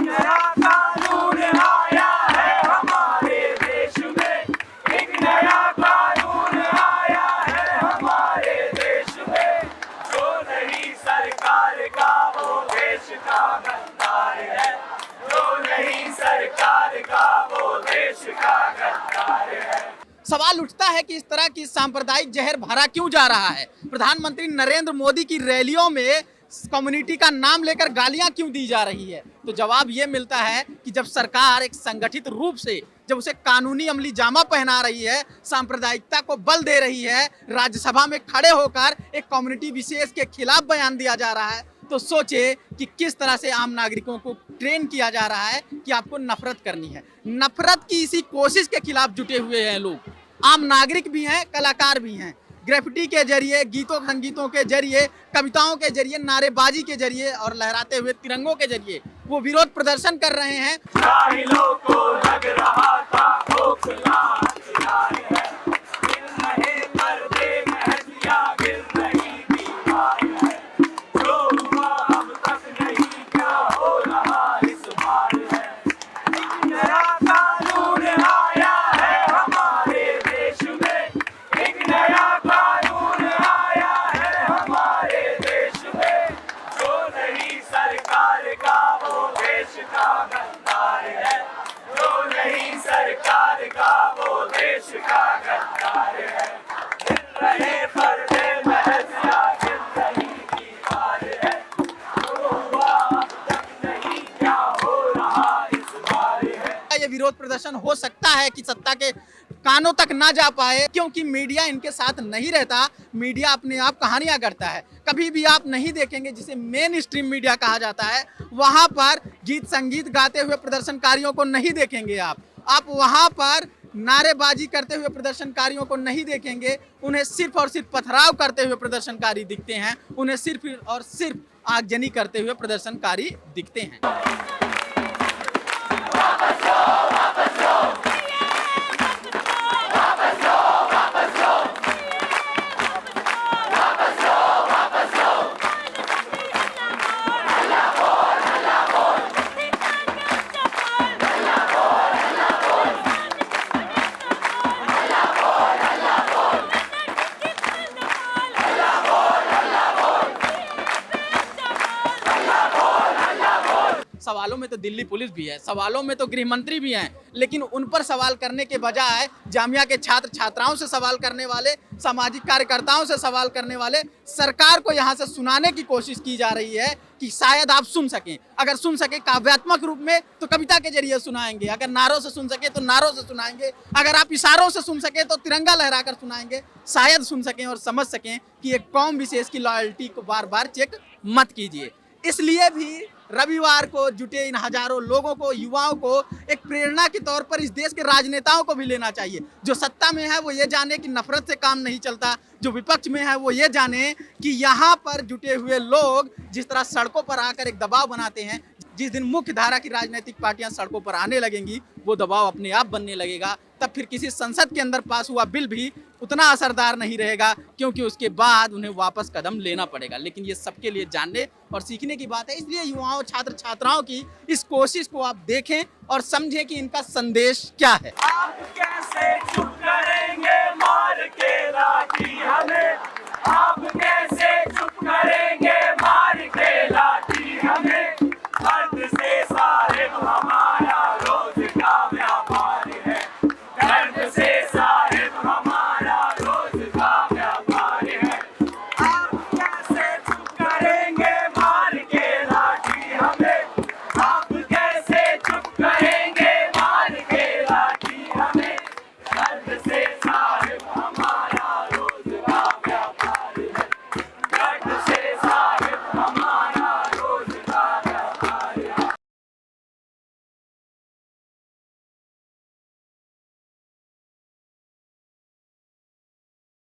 नया कानून आया है हमारे देश में, एक नया कानून आया है हमारे देश में। जो नहीं सरकार का वो देश का गद्दार है, जो नहीं सरकार का वो देश का गद्दार है। सवाल उठता है कि इस तरह की सांप्रदायिक जहर भरा क्यों जा रहा है। प्रधानमंत्री नरेंद्र मोदी की रैलियों में कम्युनिटी का नाम लेकर गालियां क्यों दी जा रही है। तो जवाब ये मिलता है कि जब सरकार एक संगठित रूप से जब उसे कानूनी अमली जामा पहना रही है, सांप्रदायिकता को बल दे रही है, राज्यसभा में खड़े होकर एक कम्युनिटी विशेष के खिलाफ बयान दिया जा रहा है, तो सोचे कि किस तरह से आम नागरिकों को ट्रेन किया जा रहा है कि आपको नफरत करनी है। नफरत की इसी कोशिश के खिलाफ जुटे हुए हैं लोग। आम नागरिक भी हैं, कलाकार भी हैं। ग्रेफिटी के जरिए, गीतों संगीतों के जरिए, कविताओं के जरिए, नारेबाजी के जरिए और लहराते हुए तिरंगों के जरिए वो विरोध प्रदर्शन कर रहे हैं। जाहिलों को लग रहा था खोखला खिलाड़ी है, गिर रहे पर्दे महजिया गिर रही दीवार है। जो हुआ अब तक नहीं क्या हो रहा इस बार है। एक नया कानून आया है हमारे देश में, एक नया कानून आया है हमारे देश में। जो नहीं सरकार का वो देश का गद्दार है, जो नहीं सरकार का वो देश का गद्दार है। गिर रहे पर्दे महजिया गिर रही दीवार है। जो हुआ अब तक नहीं क्या हो रहा इस बार है। ये विरोध प्रदर्शन हो सकता है कि सत्ता के कानों तक ना जा पाए, क्योंकि मीडिया इनके साथ नहीं रहता। मीडिया अपने आप कहानियां गढ़ता है। कभी भी आप नहीं देखेंगे जिसे मेन स्ट्रीम मीडिया कहा जाता है, वहां पर गीत संगीत गाते हुए प्रदर्शनकारियों को नहीं देखेंगे। आप वहां पर नारेबाजी करते हुए प्रदर्शनकारियों को नहीं देखेंगे। उन्हें सिर्फ और सिर्फ पथराव करते हुए प्रदर्शनकारी दिखते हैं। उन्हें सिर्फ और सिर्फ आगजनी करते हुए प्रदर्शनकारी दिखते हैं। सवालों में तो दिल्ली पुलिस भी है, सवालों में तो गृह मंत्री भी हैं, लेकिन उन पर सवाल करने के बजाय जामिया के छात्र छात्राओं से सवाल करने वाले, सामाजिक कार्यकर्ताओं से सवाल करने वाले, सरकार को यहाँ से सुनाने की कोशिश की जा रही है कि शायद आप सुन सकें। अगर सुन सके काव्यात्मक रूप में तो कविता के जरिए सुनाएंगे, अगर नारों से सुन सके तो नारों से सुनाएंगे, अगर आप इशारों से सुन सके तो तिरंगा लहराकर सुनाएंगे। शायद सुन सकें और समझ सकें कि एक कौम विशेष की लॉयल्टी को बार बार चेक मत कीजिए। इसलिए भी रविवार को जुटे इन हजारों लोगों को, युवाओं को एक प्रेरणा के तौर पर इस देश के राजनेताओं को भी लेना चाहिए। जो सत्ता में है वो ये जाने कि नफरत से काम नहीं चलता, जो विपक्ष में है वो ये जाने कि यहाँ पर जुटे हुए लोग जिस तरह सड़कों पर आकर एक दबाव बनाते हैं, जिस दिन मुख्य धारा की राजनीतिक पार्टियां सड़कों पर आने लगेंगी वो दबाव अपने आप बनने लगेगा। तब फिर किसी संसद के अंदर पास हुआ बिल भी उतना असरदार नहीं रहेगा, क्योंकि उसके बाद उन्हें वापस कदम लेना पड़ेगा। लेकिन ये सबके लिए जानने और सीखने की बात है। इसलिए युवाओं, छात्र छात्राओं की इस कोशिश को आप देखें और समझें कि इनका संदेश क्या है। आप कैसे चुप करेंगे मार के लाठी हमें, आप कैसे चुप करेंगे